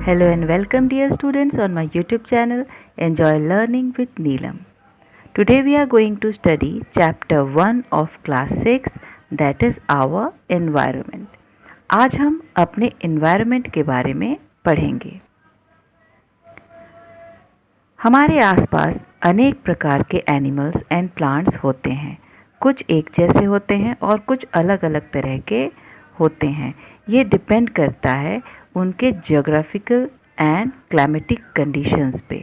Hello and welcome dear students on my YouTube channel Enjoy Learning with Neelam. Today we are going to study chapter 1 of class 6 that is our environment. आज हम अपने environment के बारे में पढ़ेंगे। हमारे आसपास अनेक प्रकार के एनिमल्स एंड प्लांट्स होते हैं। कुछ एक जैसे होते हैं और कुछ अलग अलग तरह के होते हैं। ये डिपेंड करता है उनके जियोग्राफिकल एंड क्लाइमेटिक कंडीशंस पे।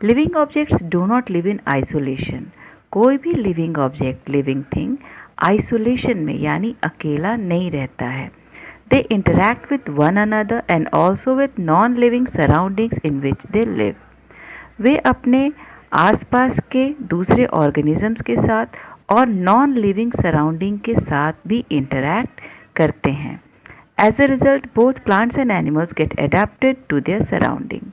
Living objects do not live in isolation. कोई भी living object, living thing isolation में यानी अकेला नहीं रहता है। They interact with one another and also with non living surroundings in which they live. वे अपने आसपास के दूसरे ऑर्गेनिजम्स के साथ और नॉन लिविंग सराउंडिंग के साथ भी इंटरैक्ट करते हैं। As a result, both plants and animals get adapted to their surrounding.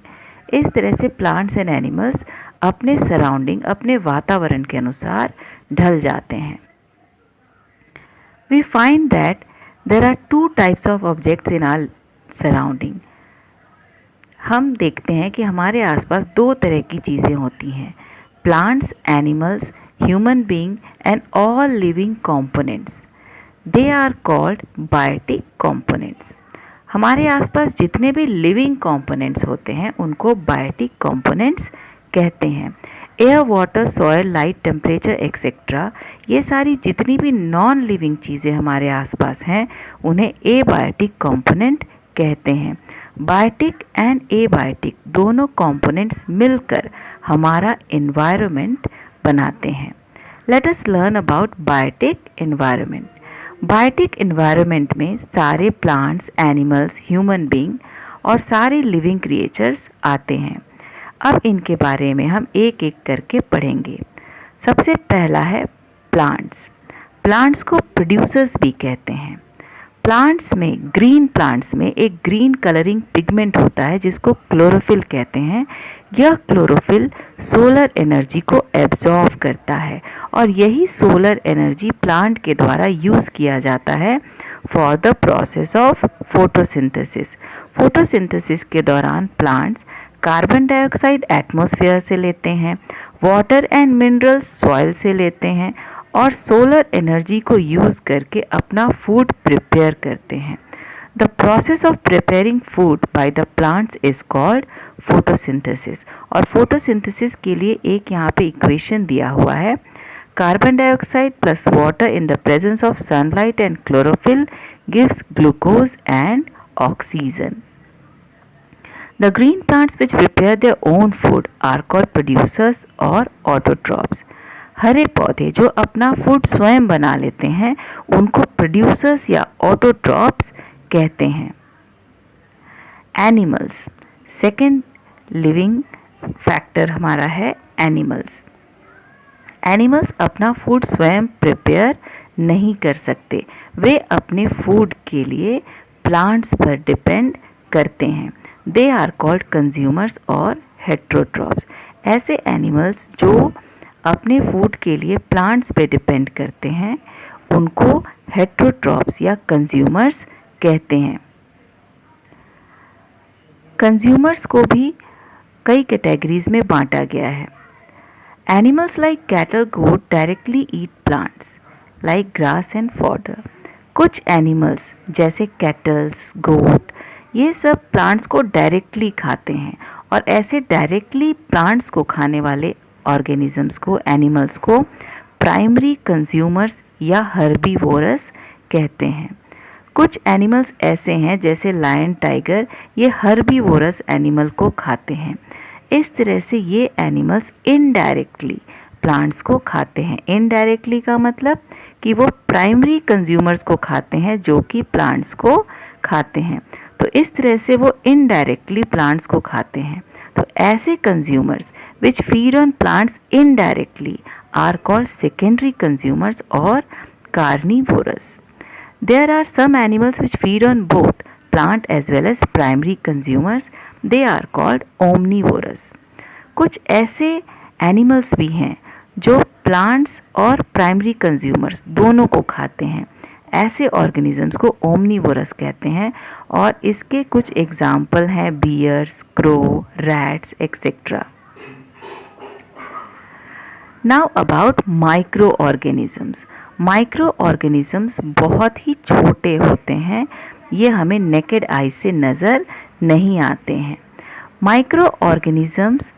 इस तरह से plants and animals अपने surrounding, अपने वातावरण के अनुसार ढल जाते हैं। We find that there are two types of objects in our surrounding. हम देखते हैं कि हमारे आसपास दो तरह की चीज़ें होती हैं, plants, animals, human being and all living components. They are called biotic components. हमारे आसपास जितने भी लिविंग कॉम्पोनेंट्स होते हैं उनको बायोटिक कॉम्पोनेंट्स कहते हैं। Air, water, soil, light, temperature etcetera, ये सारी जितनी भी नॉन लिविंग चीज़ें हमारे आसपास हैं उन्हें एबायोटिक कॉम्पोनेंट कहते हैं। बायोटिक एंड एबायोटिक दोनों कॉम्पोनेंट्स मिलकर हमारा एनवायरनमेंट बनाते हैं। Let us learn about biotic environment. Biotic environment में सारे प्लांट्स, एनिमल्स, ह्यूमन बीइंग और सारे लिविंग क्रिएचर्स आते हैं। अब इनके बारे में हम एक एक करके पढ़ेंगे। सबसे पहला है प्लांट्स। प्लांट्स को प्रोड्यूसर्स भी कहते हैं। प्लांट्स में एक ग्रीन कलरिंग पिगमेंट होता है जिसको क्लोरोफिल कहते हैं। यह क्लोरोफिल सोलर एनर्जी को एब्जॉर्व करता है और यही सोलर एनर्जी प्लांट के द्वारा यूज़ किया जाता है for the process of photosynthesis. Photosynthesis के दौरान प्लांट्स कार्बन डाइऑक्साइड एटमॉस्फेयर से लेते हैं, वाटर एंड मिनरल्स सॉइल से लेते हैं और सोलर एनर्जी को यूज़ करके अपना फूड प्रिपेयर करते हैं। The process of preparing food by the plants is called photosynthesis. और फोटोसिंथेसिस के लिए एक यहाँ पे इक्वेशन दिया हुआ है, carbon dioxide plus water in the presence of sunlight and chlorophyll gives glucose and oxygen. The green plants which prepare their own food are called producers और autotrophs। हरे पौधे जो अपना फूड स्वयं बना लेते हैं उनको प्रोड्यूसर्स या ऑटोट्रॉप्स कहते हैं। एनिमल्स, सेकेंड लिविंग फैक्टर हमारा है एनिमल्स। एनिमल्स अपना फूड स्वयं प्रिपेयर नहीं कर सकते, वे अपने फूड के लिए प्लांट्स पर डिपेंड करते हैं। दे आर कॉल्ड कंज्यूमर्स और हेट्रोट्रॉप्स। ऐसे एनिमल्स जो अपने फूड के लिए प्लांट्स पे डिपेंड करते हैं उनको हेट्रोट्रॉप्स या कंज्यूमर्स कहते हैं। कंज्यूमर्स को भी कई कैटेगरीज में बांटा गया है। Animals like cattle, goat directly eat plants like grass and fodder. कुछ एनिमल्स जैसे कैटल्स, गोट, ये सब प्लांट्स को डायरेक्टली खाते हैं और ऐसे डायरेक्टली प्लांट्स को खाने वाले ऑर्गेनिजम्स को, एनिमल्स को प्राइमरी कंज्यूमर्स या हर्बीवोरस कहते हैं। कुछ एनिमल्स ऐसे हैं जैसे लायन, टाइगर, ये हर्बीवोरस एनिमल को खाते हैं। इस तरह से ये एनिमल्स इनडायरेक्टली प्लांट्स को खाते हैं। इनडायरेक्टली का मतलब कि वो प्राइमरी कंज्यूमर्स को खाते हैं जो कि प्लांट्स को खाते हैं, तो इस तरह से वो इनडायरेक्टली प्लांट्स को खाते हैं। तो ऐसे consumers which feed on plants indirectly are called secondary consumers और carnivorous. There are some animals which feed on both plant as well as primary consumers, they are called omnivorous. कुछ ऐसे animals भी हैं जो प्लांट्स और primary consumers दोनों को खाते हैं। ऐसे ऑर्गेनिजम्स को ओमनीवोरस कहते हैं और इसके कुछ एग्जाम्पल हैं bears, crow, rats etcetera. Now about micro organisms. Micro organisms बहुत ही छोटे होते हैं, ये हमें नेकेड आई से नज़र नहीं आते हैं। Micro organisms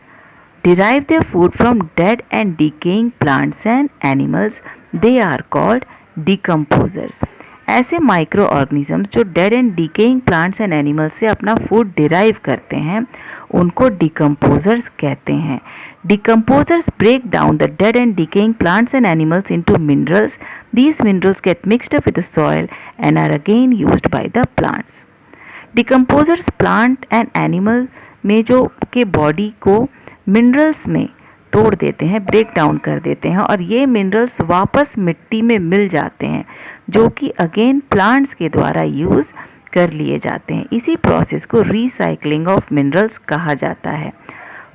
derive their food from dead and decaying plants and animals. They are called decomposers. ऐसे माइक्रो ऑर्गेनिजम्स जो dead and decaying plants and animals से अपना फूड डिराइव करते हैं उनको डिकम्पोजर्स कहते हैं। Decomposers break down the dead and decaying plants and animals into minerals. These minerals get mixed up with the soil and are again used by the plants. Decomposers plant and animal में जो के body को minerals में तोड़ देते हैं, break down कर देते हैं और ये मिनरल्स वापस मिट्टी में मिल जाते हैं जो कि अगेन प्लांट्स के द्वारा यूज़ कर लिए जाते हैं। इसी प्रोसेस को रीसाइक्लिंग ऑफ मिनरल्स कहा जाता है।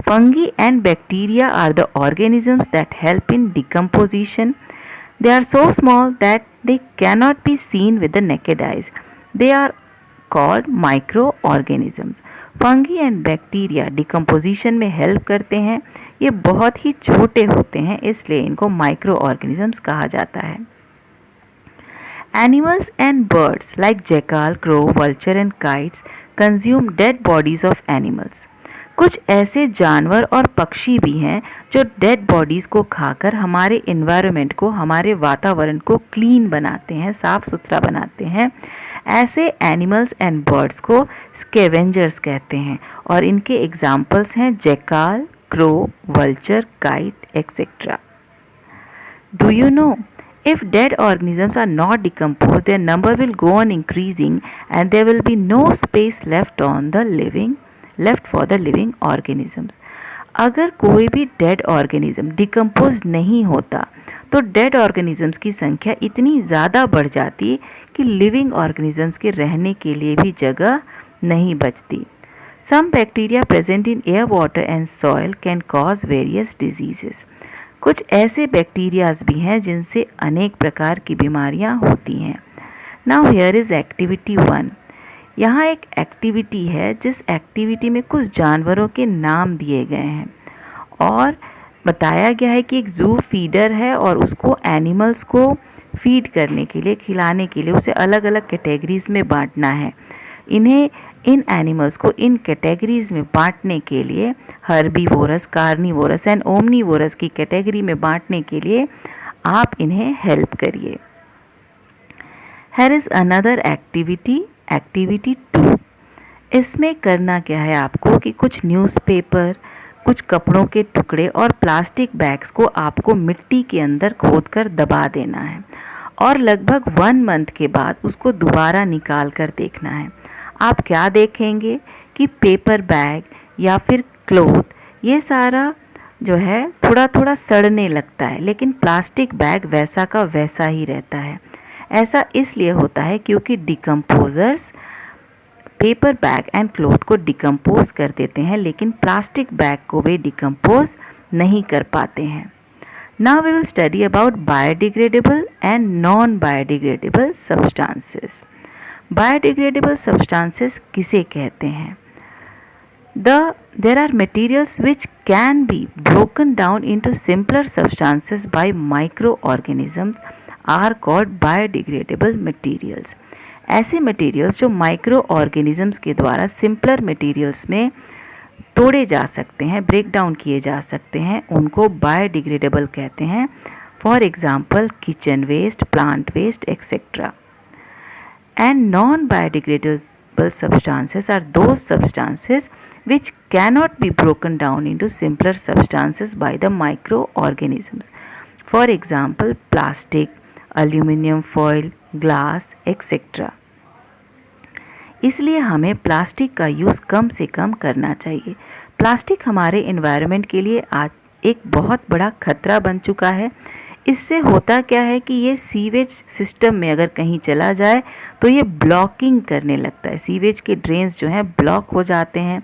Fungi and bacteria are the organisms that help in decomposition. They are so small that they cannot be seen with the naked eyes. They are called micro organisms. Fungi and bacteria decomposition में help करते हैं। ये बहुत ही छोटे होते हैं इसलिए इनको माइक्रो ऑर्गेनिजम्स कहा जाता है। Animals and birds like jackal, crow, vulture and kites consume dead bodies of animals. कुछ ऐसे जानवर और पक्षी भी हैं जो डेड बॉडीज़ को खाकर हमारे इन्वायरमेंट को, हमारे वातावरण को क्लीन बनाते हैं, साफ़ सुथरा बनाते हैं। ऐसे एनिमल्स एंड बर्ड्स को स्कैवेंजर्स कहते हैं और इनके एग्जाम्पल्स हैं jackal, crow, vulture, kite etcetera. Do you know if dead organisms are not decomposed, their number will go on increasing and there will be no space left for the living organisms. अगर कोई भी dead organism decompose नहीं होता तो dead organisms की संख्या इतनी ज़्यादा बढ़ जाती कि लिविंग ऑर्गेनिजम्स के रहने के लिए भी जगह नहीं बचती। Some bacteria present in air, water and soil can cause various diseases. कुछ ऐसे बैक्टीरियाज भी हैं जिनसे अनेक प्रकार की बीमारियां होती हैं। Now here is activity 1। यहाँ एक एक्टिविटी है जिस एक्टिविटी में कुछ जानवरों के नाम दिए गए हैं और बताया गया है कि एक ज़ू फीडर है और उसको एनिमल्स को फीड करने के लिए, खिलाने के लिए उसे अलग अलग कैटेगरीज़ में बांटना है। इन एनिमल्स को इन कैटेगरीज़ में बांटने के लिए हर्बीवोरस, कार्निवोरस एंड ओमनीवोरस की कैटेगरी में बांटने के लिए आप इन्हें हेल्प करिए। Here is another activity, activity 2। इसमें करना क्या है आपको कि कुछ न्यूज़पेपर, कुछ कपड़ों के टुकड़े और प्लास्टिक बैग्स को आपको मिट्टी के अंदर खोदकर दबा देना है और लगभग 1 मंथ के बाद उसको दोबारा निकाल कर देखना है। आप क्या देखेंगे कि पेपर बैग या फिर क्लोथ, ये सारा जो है थोड़ा थोड़ा सड़ने लगता है, लेकिन प्लास्टिक बैग वैसा का वैसा ही रहता है। ऐसा इसलिए होता है क्योंकि decomposers paper bag and cloth को डिकम्पोज कर देते हैं, लेकिन प्लास्टिक बैग को वे डिकम्पोज नहीं कर पाते हैं। Now we will study about biodegradable and non biodegradable substances. Biodegradable substances किसे कहते हैं? There are materials which can be broken down into simpler substances by microorganisms are called biodegradable materials. ऐसे materials जो micro organisms के द्वारा simpler materials में तोड़े जा सकते हैं, ब्रेक डाउन किए जा सकते हैं, उनको बायोडिग्रेडेबल कहते हैं। For example kitchen waste, plant waste etcetera. And non biodegradable substances are those substances which cannot be broken down into simpler substances by the microorganisms. For example, plastic, aluminum foil, glass, etc. इसलिए हमें plastic का use कम से कम करना चाहिए। Plastic हमारे environment के लिए आज एक बहुत बड़ा खतरा बन चुका है। इससे होता क्या है कि ये सीवेज सिस्टम में अगर कहीं चला जाए तो ये ब्लॉकिंग करने लगता है, सीवेज के ड्रेन्स जो हैं ब्लॉक हो जाते हैं।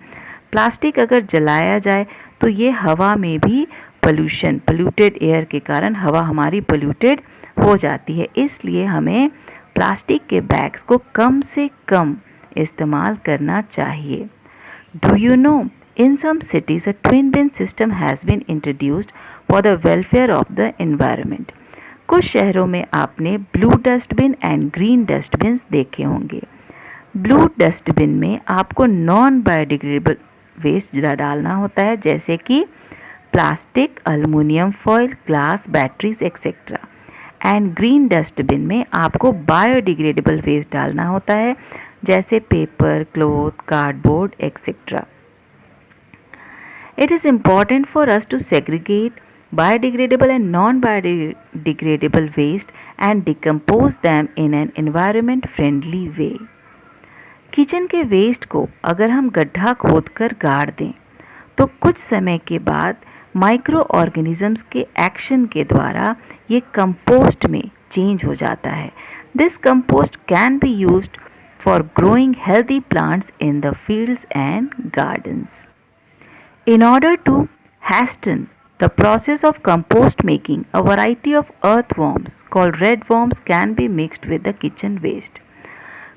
प्लास्टिक अगर जलाया जाए तो ये हवा में भी पोल्यूटेड एयर के कारण हवा हमारी पोल्यूटेड हो जाती है। इसलिए हमें प्लास्टिक के बैग्स को कम से कम इस्तेमाल करना चाहिए। Do you know, in some cities a twin bin system has been introduced for the welfare of the environment. कुछ शहरों में आपने blue dustbin and green dustbins देखे होंगे। ब्लू डस्टबिन में आपको नॉन बायोडिग्रेडेबल वेस्ट डालना होता है, जैसे कि plastic, aluminium foil, glass, batteries etcetera. And green dustbin में आपको बायोडिग्रेडेबल वेस्ट डालना होता है, जैसे paper, cloth, cardboard etcetera. It is important for us to segregate biodegradable and non-biodegradable waste and decompose them in an environment-friendly way. Kitchen के waste को अगर हम गड्ढा खोदकर गाड़ दें तो कुछ समय के बाद माइक्रो ऑर्गेनिजम्स के एक्शन के द्वारा ये कंपोस्ट में चेंज हो जाता है। This compost can be used for growing healthy plants in the fields and gardens. In order to hasten the process of compost making, a variety of earthworms called red worms can be mixed with the kitchen waste.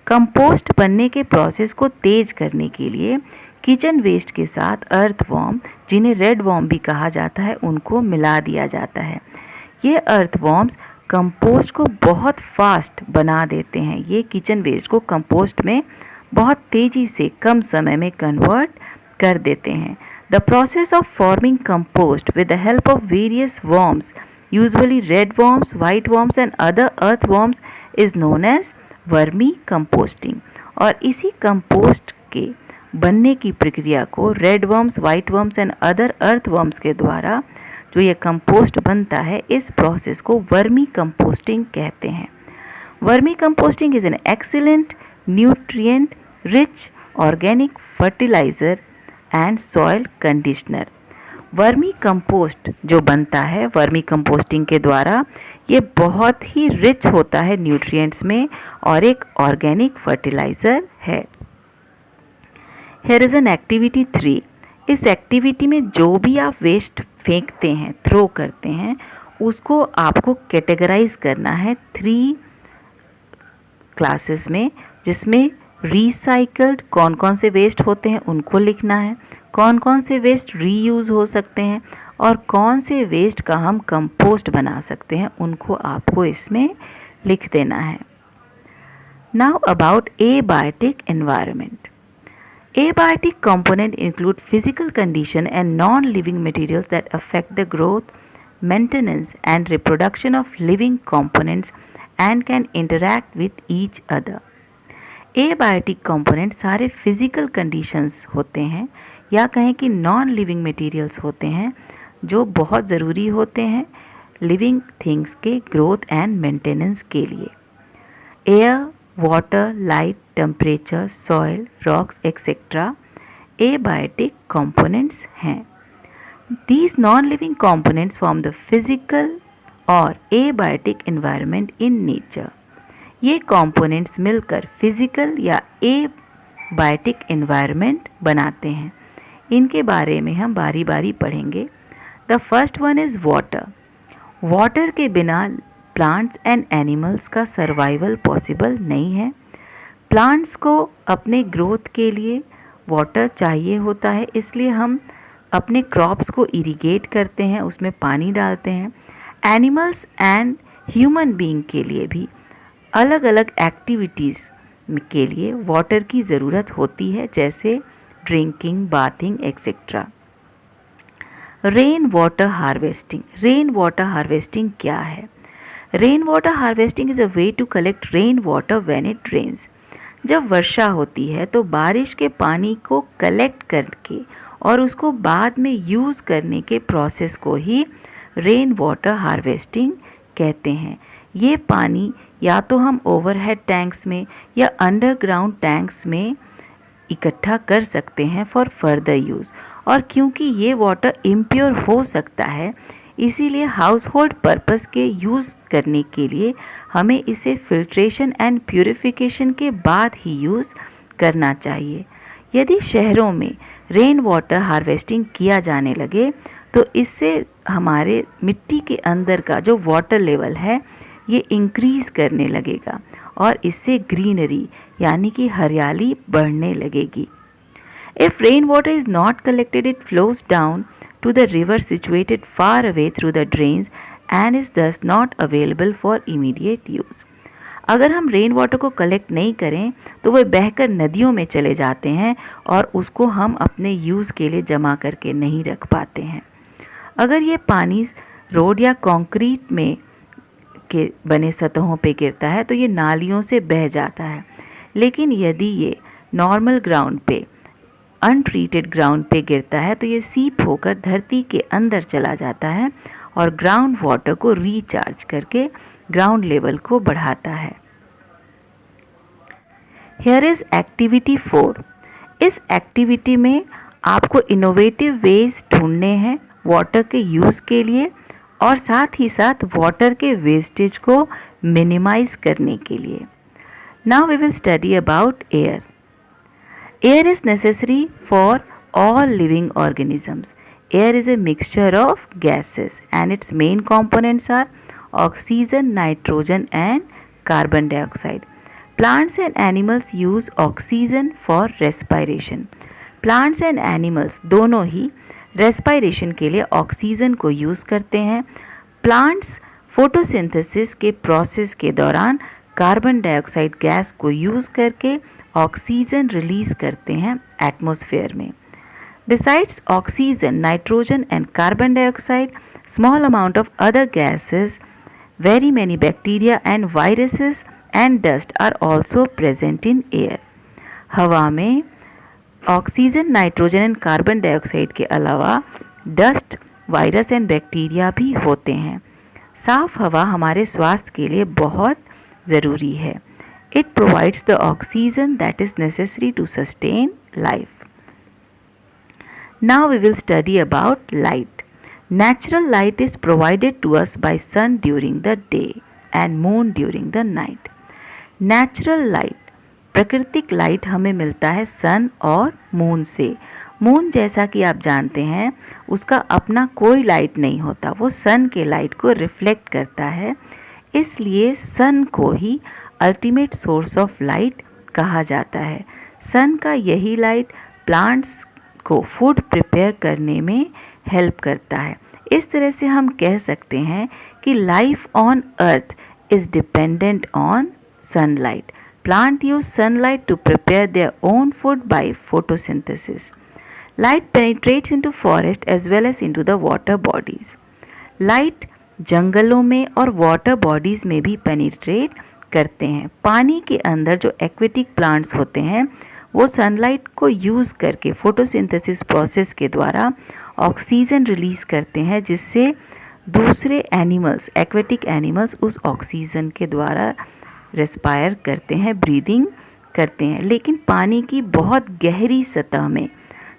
Compost बनने के process को तेज करने के लिए kitchen waste के साथ earthworm, जिन्हें red warm भी कहा जाता है, उनको मिला दिया जाता है। ये अर्थवॉर्म्स कंपोस्ट को बहुत फास्ट बना देते हैं। ये किचन वेस्ट को कंपोस्ट में बहुत तेज़ी से कम समय में कन्वर्ट कर देते हैं। The process of forming compost with the help of various worms, usually red worms, white worms and other earthworms, is known as vermicomposting. और इसी कंपोस्ट के बनने की प्रक्रिया को red worms, white worms and other earthworms के द्वारा जो ये कंपोस्ट बनता है, इस प्रोसेस को वर्मी कंपोस्टिंग कहते हैं। Vermi composting is an excellent nutrient rich organic fertiliser and soil conditioner. Vermi compost जो बनता है वर्मी कंपोस्टिंग के द्वारा, ये बहुत ही रिच होता है न्यूट्रिएंट्स में और एक ऑर्गेनिक फर्टिलाइज़र है। Here is an activity 3। इस एक्टिविटी में जो भी आप वेस्ट फेंकते हैं, थ्रो करते हैं, उसको आपको कैटेगराइज करना है 3 क्लासेस में, जिसमें रिसाइकल्ड कौन कौन से वेस्ट होते हैं उनको लिखना है, कौन कौन से वेस्ट रीयूज़ हो सकते हैं और कौन से वेस्ट का हम कंपोस्ट बना सकते हैं, उनको आपको इसमें लिख देना है। Now about abiotic environment. Abiotic components include physical condition and non-living materials that affect the growth, maintenance and reproduction of living components and can interact with each other. Abiotic components सारे physical conditions होते हैं या कहें कि non-living materials होते हैं जो बहुत ज़रूरी होते हैं living things के growth and maintenance के लिए। Air, water, light, temperature, soil, rocks, etc. abiotic components हैं। These non-living components form the physical और abiotic environment in nature. ये components मिलकर physical या abiotic environment बनाते हैं। इनके बारे में हम बारी बारी पढ़ेंगे। The first one is water. Water के बिना प्लांट्स एंड एनिमल्स का सर्वाइवल पॉसिबल नहीं है। प्लांट्स को अपने ग्रोथ के लिए वाटर चाहिए होता है, इसलिए हम अपने क्रॉप्स को इरिगेट करते हैं, उसमें पानी डालते हैं। एनिमल्स एंड ह्यूमन बीइंग के लिए भी अलग अलग एक्टिविटीज़ के लिए वाटर की ज़रूरत होती है, जैसे drinking, bathing etcetera. Rain water harvesting. Rain water harvesting क्या है? Rain water harvesting is a way to collect rain water when it rains. जब वर्षा होती है तो बारिश के पानी को कलेक्ट करके और उसको बाद में यूज़ करने के प्रोसेस को ही रेन वाटर हार्वेस्टिंग कहते हैं। ये पानी या तो हम ओवरहेड टैंक्स में या अंडरग्राउंड टैंक्स में इकट्ठा कर सकते हैं फॉर फर्दर यूज़, और क्योंकि ये वाटर इम्प्योर हो सकता है इसीलिए हाउस होल्ड पर्पस के यूज़ करने के लिए हमें इसे फिल्ट्रेशन एंड प्यूरिफिकेशन के बाद ही यूज़ करना चाहिए। यदि शहरों में रेन वाटर हार्वेस्टिंग किया जाने लगे तो इससे हमारे मिट्टी के अंदर का जो वाटर लेवल है ये इंक्रीज़ करने लगेगा और इससे ग्रीनरी यानी कि हरियाली बढ़ने लगेगी। If rainwater is not collected, it flows down to the river situated far away through the drains and is thus not available for immediate use. अगर हम रेन वाटर को कलेक्ट नहीं करें तो वह बहकर नदियों में चले जाते हैं और उसको हम अपने यूज़ के लिए जमा करके नहीं रख पाते हैं। अगर ये पानी रोड या कंक्रीट में के बने सतहों पे गिरता है तो ये नालियों से बह जाता है, लेकिन यदि ये नॉर्मल ग्राउंड पे अनट्रीटेड ग्राउंड पे गिरता है तो ये सीप होकर धरती के अंदर चला जाता है और ग्राउंड वाटर को रिचार्ज करके ग्राउंड लेवल को बढ़ाता है। Here is activity 4। इस एक्टिविटी में आपको इनोवेटिव वेज ढूंढने हैं वाटर के यूज़ के लिए और साथ ही साथ वाटर के वेस्टेज को मिनिमाइज करने के लिए। Now we will study about air. Air is necessary for all living organisms. Air is a mixture of gases and its main components are oxygen, nitrogen and carbon dioxide. Plants and animals use oxygen for respiration. Plants and animals दोनों ही respiration के लिए oxygen को use करते हैं। Plants photosynthesis के process के दौरान carbon dioxide gas को यूज़ करके ऑक्सीजन रिलीज करते हैं एटमॉस्फेयर में। Besides oxygen, nitrogen and carbon dioxide, small amount of other gases, very many bacteria and viruses and dust are also present in air. हवा में oxygen, nitrogen and carbon dioxide के अलावा dust, virus and bacteria भी होते हैं। साफ हवा हमारे स्वास्थ्य के लिए बहुत ज़रूरी है। It provides the oxygen that is necessary to sustain life. Now we will study about light. Natural light is provided to us by sun during the day and moon during the night. Natural light, प्राकृतिक light हमें मिलता है सन और moon से। Moon जैसा कि आप जानते हैं उसका अपना कोई लाइट नहीं होता, वो सन के लाइट को रिफ्लेक्ट करता है, इसलिए सन को ही अल्टीमेट सोर्स ऑफ लाइट कहा जाता है। सन का यही लाइट प्लांट्स को फूड प्रिपेयर करने में हेल्प करता है। इस तरह से हम कह सकते हैं कि life on earth is dependent on sunlight. Plant use sunlight to prepare their own food by photosynthesis. Light penetrates into forest as well as into the water bodies. Light जंगलों में और वाटर बॉडीज़ में भी penetrate करते हैं। पानी के अंदर जो एक्वेटिक प्लांट्स होते हैं वो सनलाइट को यूज़ करके फोटोसिंथेसिस प्रोसेस के द्वारा ऑक्सीजन रिलीज़ करते हैं, जिससे दूसरे एनिमल्स, एक्वेटिक एनिमल्स उस ऑक्सीजन के द्वारा रेस्पायर करते हैं, ब्रीदिंग करते हैं। लेकिन पानी की बहुत गहरी सतह में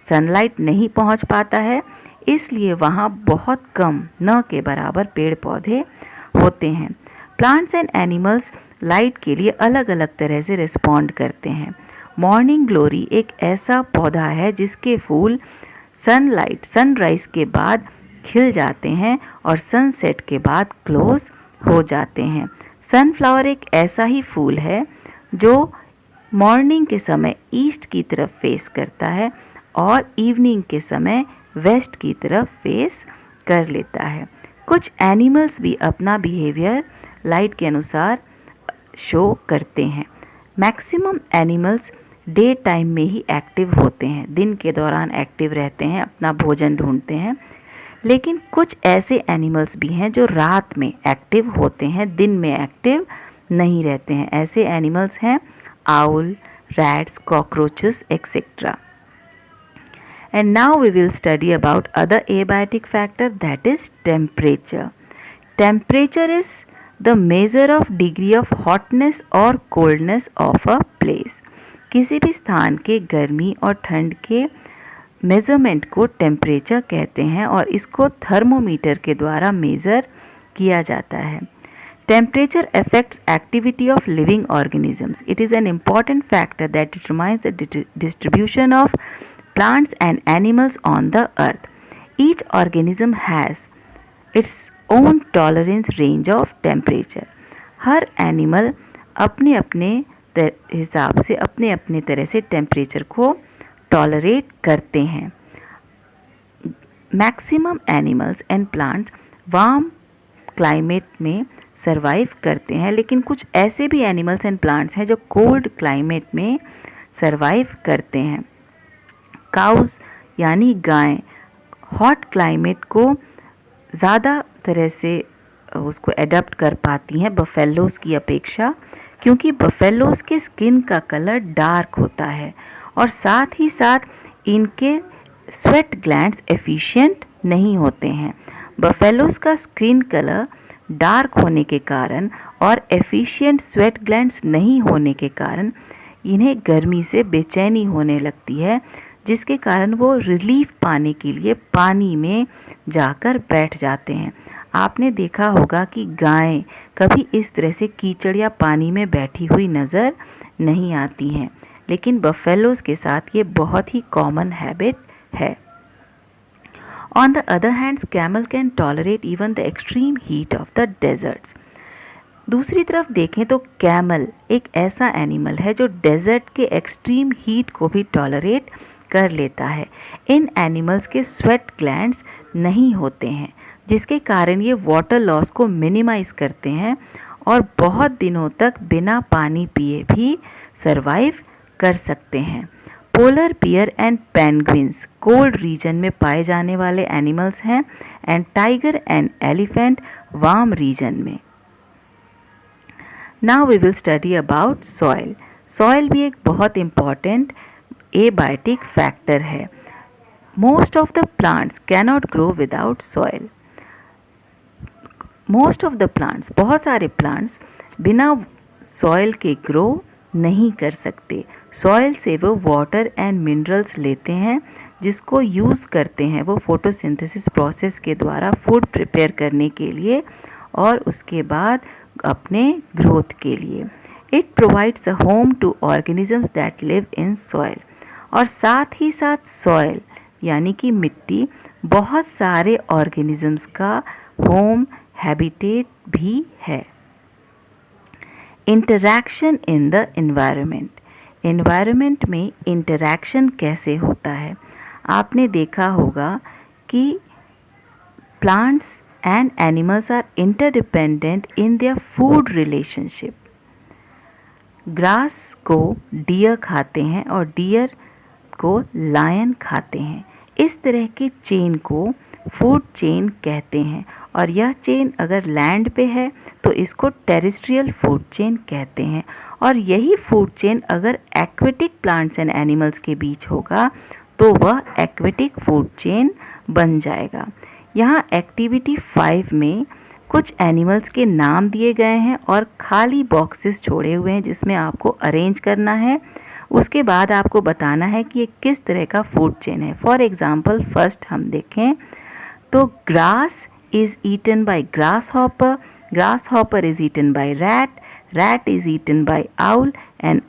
सनलाइट नहीं पहुंच पाता है, इसलिए वहाँ बहुत कम, न के बराबर पेड़ पौधे होते हैं। प्लांट्स एंड एनिमल्स लाइट के लिए अलग अलग तरह से रिस्पॉन्ड करते हैं। मॉर्निंग ग्लोरी एक ऐसा पौधा है जिसके फूल सनलाइट, सनराइज के बाद खिल जाते हैं और सनसेट के बाद क्लोज हो जाते हैं। सनफ्लावर एक ऐसा ही फूल है जो मॉर्निंग के समय ईस्ट की तरफ फेस करता है और इवनिंग के समय वेस्ट की तरफ फेस कर लेता है। कुछ एनिमल्स भी अपना बिहेवियर लाइट के अनुसार शो करते हैं। मैक्सिमम एनिमल्स डे टाइम में ही एक्टिव होते हैं, दिन के दौरान एक्टिव रहते हैं, अपना भोजन ढूंढते हैं। लेकिन कुछ ऐसे एनिमल्स भी हैं जो रात में एक्टिव होते हैं, दिन में एक्टिव नहीं रहते हैं। ऐसे एनिमल्स हैं owl, rats, cockroaches etcetera. And now we will study about other abiotic factor, that is temperature. Temperature is the measure of degree of hotness or coldness of a place. किसी भी स्थान के गर्मी और ठंड के मेजरमेंट को टेम्परेचर कहते हैं और इसको थर्मोमीटर के द्वारा मेज़र किया जाता है। Temperature affects activity of living organisms. It is an important factor that determines the distribution of plants and animals on the earth. Each organism has its own tolerance range of temperature. Her animal अपने अपने हिसाब से अपने अपने तरह से temperature को tolerate करते हैं। Maximum animals and plants warm climate में सरवाइव करते हैं, लेकिन कुछ ऐसे भी एनिमल्स एंड प्लांट्स हैं जो कोल्ड क्लाइमेट में सरवाइव करते हैं। काउस यानी गाय हॉट क्लाइमेट को ज़्यादा तरह से उसको एडप्ट कर पाती हैं बफेलोज़ की अपेक्षा, क्योंकि बफेलोज़ के स्किन का कलर डार्क होता है और साथ ही साथ इनके स्वेट ग्लैंड्स एफिशिएंट नहीं होते हैं। बफेलोज़ का स्किन कलर डार्क होने के कारण और एफिशिएंट स्वेट ग्लैंड्स नहीं होने के कारण इन्हें गर्मी से बेचैनी होने लगती है, जिसके कारण वो रिलीफ पाने के लिए पानी में जाकर बैठ जाते हैं। आपने देखा होगा कि गायें कभी इस तरह से कीचड़ या पानी में बैठी हुई नज़र नहीं आती हैं, लेकिन बफेलोज़ के साथ ये बहुत ही कॉमन हैबिट है। On the other hand, camel can tolerate even the extreme heat of the deserts. दूसरी तरफ देखें तो कैमल एक ऐसा एनिमल है जो डेजर्ट के एक्सट्रीम हीट को भी टॉलरेट कर लेता है। इन एनिमल्स के स्वेट ग्लैंड्स नहीं होते हैं, जिसके कारण ये वाटर लॉस को मिनिमाइज करते हैं और बहुत दिनों तक बिना पानी पिए भी सरवाइव कर सकते हैं। Polar bear and penguins cold region में पाए जाने वाले एनिमल्स हैं and tiger and elephant warm region में। Now we will study about soil. Soil भी एक बहुत इम्पॉर्टेंट एबायोटिक फैक्टर है। Most of the plants cannot grow without soil. Most of the plants, बहुत सारे प्लांट्स बिना सॉइल के ग्रो नहीं कर सकते। सॉइल से वो वाटर एंड मिनरल्स लेते हैं, जिसको यूज़ करते हैं वो फोटोसिंथेसिस प्रोसेस के द्वारा फूड प्रिपेयर करने के लिए और उसके बाद अपने ग्रोथ के लिए। It provides a home to organisms that live in soil. और साथ ही साथ सॉइल यानी कि मिट्टी बहुत सारे ऑर्गेनिजम्स का होम हैबिटेट भी है। Interaction in the environment. Environment में इंटरैक्शन कैसे होता है? आपने देखा होगा कि plants and animals are interdependent in their food relationship. Grass को डियर खाते हैं और डियर को लायन खाते हैं। इस तरह की चेन को फूड चेन कहते हैं और यह चेन अगर लैंड पे है तो इसको टेरेस्ट्रियल फूड चेन कहते हैं, और यही फूड चेन अगर एक्वेटिक प्लांट्स एंड एनिमल्स के बीच होगा तो वह एक्वेटिक फूड चेन बन जाएगा। यहाँ एक्टिविटी 5 में कुछ एनिमल्स के नाम दिए गए हैं और खाली बॉक्सेस छोड़े हुए हैं जिसमें आपको अरेंज करना है। उसके बाद आपको बताना है कि ये किस तरह का फूड चेन है। फॉर एग्जांपल फर्स्ट हम देखें तो grass is eaten by grasshopper is eaten by rat is eaten by owl and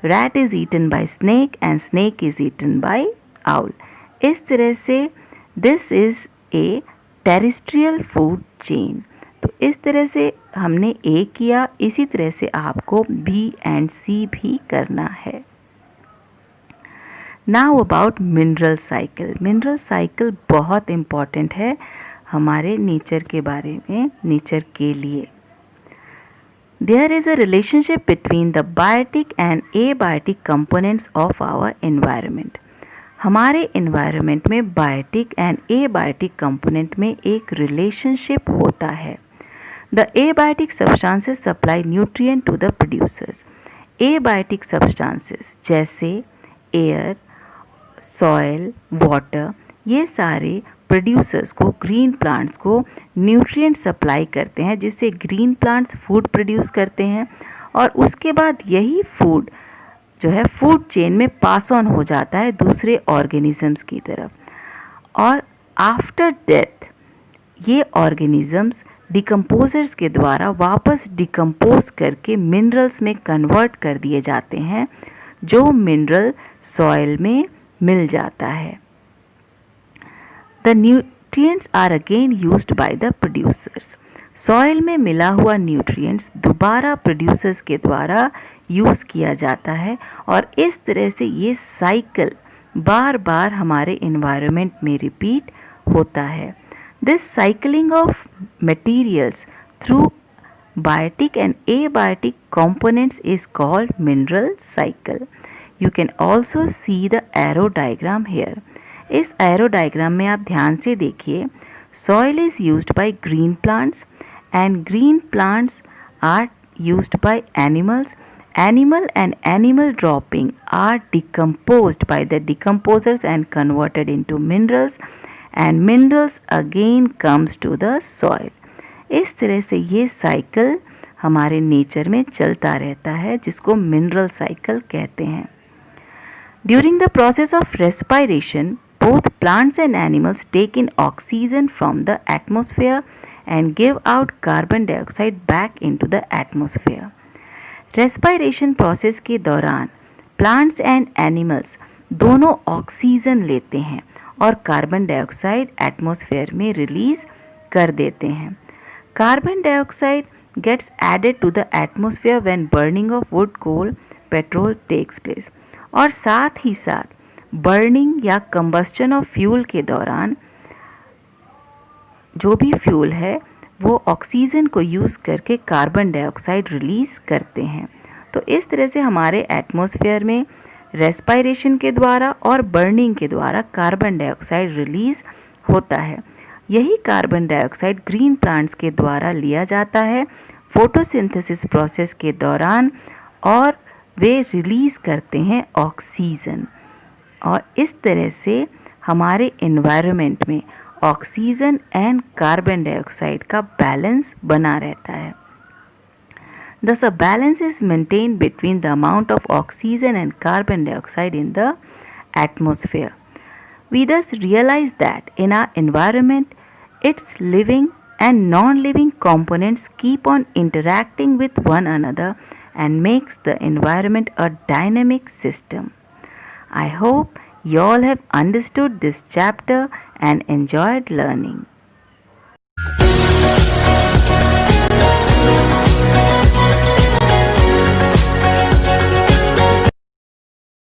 rat is eaten by snake and snake is eaten by owl. इस तरह से this is a terrestrial food chain. तो इस तरह से हमने ए किया, इसी तरह से आपको बी एंड सी भी करना है। Now about mineral cycle. Mineral cycle बहुत इम्पॉर्टेंट है हमारे नेचर के बारे में, नेचर के लिए। There is a relationship between the biotic and abiotic components of our environment. हमारे एनवायरनमेंट में बायोटिक एंड एबायोटिक कंपोनेंट में एक रिलेशनशिप होता है। The abiotic substances supply nutrient to the producers. Abiotic substances जैसे एयर, सॉइल, वाटर, ये सारे producers को, ग्रीन प्लांट्स को न्यूट्रिएंट सप्लाई करते हैं, जिससे ग्रीन प्लांट्स फूड प्रोड्यूस करते हैं और उसके बाद यही फूड जो है फूड चेन में पास ऑन हो जाता है दूसरे ऑर्गेनिजम्स की तरफ, और आफ्टर डेथ ये ऑर्गेनिजम्स डिकम्पोजर्स के द्वारा वापस डिकम्पोज करके मिनरल्स में कन्वर्ट कर दिए जाते हैं, जो मिनरल सॉइल में मिल जाता है। The nutrients are again used by the producers. Soil में मिला हुआ न्यूट्रिएंट्स दोबारा प्रोड्यूसर्स के द्वारा यूज़ किया जाता है और इस तरह से ये साइकिल बार बार हमारे इन्वायरमेंट में रिपीट होता है. This cycling of materials through biotic and abiotic components is called mineral cycle. You can also see the arrow diagram here. इस arrow diagram में आप ध्यान से देखिए. Soil is used by green plants and green plants are used by animals. Animal and animal dropping are decomposed by the decomposers and converted into minerals, and minerals again comes to the soil. इस तरह से ये cycle हमारे nature में चलता रहता है, जिसको मिनरल साइकिल कहते हैं. During the process of respiration both plants and animals take in oxygen from the atmosphere and give out carbon dioxide back into the atmosphere. Respiration process के दौरान प्लांट्स एंड एनिमल्स दोनों oxygen लेते हैं और carbon dioxide atmosphere में release कर देते हैं. Carbon dioxide gets added to the atmosphere when burning of wood, coal, petrol takes place. और साथ ही साथ बर्निंग या कंबस्टन ऑफ फ्यूल के दौरान जो भी फ्यूल है वो ऑक्सीजन को यूज़ करके कार्बन डाइऑक्साइड रिलीज़ करते हैं. तो इस तरह से हमारे एटमॉस्फेयर में रेस्पिरेशन के द्वारा और बर्निंग के द्वारा कार्बन डाइऑक्साइड रिलीज़ होता है. यही कार्बन डाइऑक्साइड ग्रीन प्लांट्स के द्वारा लिया जाता है फोटोसिंथेसिस प्रोसेस के दौरान और वे रिलीज़ करते हैं ऑक्सीजन. और इस तरह से हमारे एनवायरनमेंट में ऑक्सीजन एंड कार्बन डाइऑक्साइड का बैलेंस बना रहता है. Thus a balance is maintained between the amount of oxygen and carbon dioxide in the atmosphere. We thus realize that in our environment, its living and non-living components keep on interacting with one another and makes the environment a dynamic system. I hope you all have understood this chapter and enjoyed learning.